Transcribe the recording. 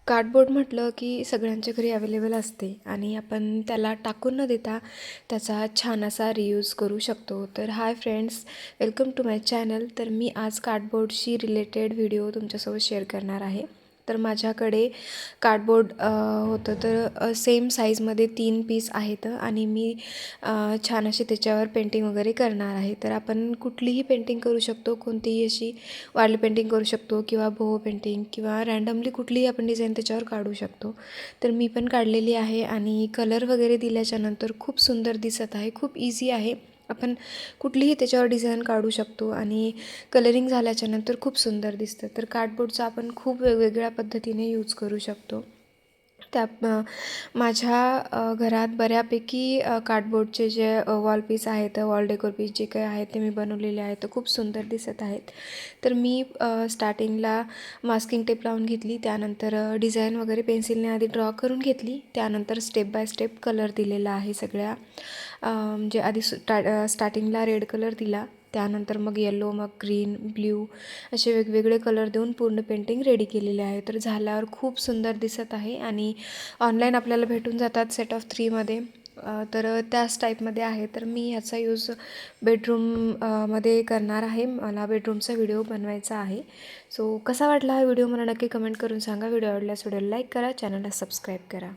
Cardboard म्हटलं की सगळ्यांच्या घरी अवेलेबल असते आणि आपण त्याला टाकून न देता त्याचा छान असा रियूज करू शकतो. तर hi friends, welcome to my channel. तर मी आज कार्डबोर्डशी रिलेटेड व्हिडिओ तुमच्यासोबत शेअर करणार आहे. तर माझ्याकडे कार्डबोर्ड होतं, तर सेम साईजमध्ये 3 पीस आहेत आणि मी छान अशी त्याच्यावर पेंटिंग वगैरे करणार आहे. तर आपण कुठलीही पेंटिंग करू शकतो, कोणतीही अशी वारली पेंटिंग करू शकतो किंवा बोहो पेंटिंग किंवा रँडमली कुठलीही आपण डिझाईन त्याच्यावर काढू शकतो. तर मी पण काढलेली आहे आणि कलर वगैरे दिल्याच्यानंतर खूप सुंदर दिसत आहे. खूप इझी आहे. आपण कुठलीही त्याच्यावर डिझाईन काढू शकतो आणि कलरिंग झाल्याच्यानंतर खूप सुंदर दिसतं. तर कार्डबोर्डचा आपण खूप वेगवेगळ्या पद्धतीने यूज करू शकतो. माझ्या घरात बऱ्यापैकी कार्डबोर्डचे जे वॉल पीस आहेत, वॉल डेकोर पीस जे काही आहेत ते मी बनवलेले आहेत, तर खूप सुंदर दिसत आहेत. तर मी स्टार्टिंगला मास्किंग टेप लावून घेतली, त्यानंतर डिझाईन वगैरे पेन्सिलने आधी ड्रॉ करून घेतली, त्यानंतर स्टेप बाय स्टेप कलर दिलेला आहे सगळ्या. म्हणजे आधी स्टार्टिंगला रेड कलर दिला, त्यानंतर मग येलो, मग ग्रीन, ब्ल्यू असे वेगवेगळे कलर देऊन पूर्ण पेंटिंग रेडी केलेले आहे. तर झाल्यावर खूप सुंदर दिसत आहे आणि ऑनलाईन आपल्याला भेटून जातात सेट ऑफ 3मध्ये. तर त्याच टाईपमध्ये आहे. तर मी ह्याचा यूज बेडरूम मध्ये करणार आहे. मला बेडरूमचा व्हिडिओ बनवायचा आहे. सो कसा वाटला हा व्हिडिओ मला नक्की कमेंट करून सांगा. व्हिडिओ आवडल्यास व्हिडिओला लाईक करा, चॅनलला सबस्क्राईब करा.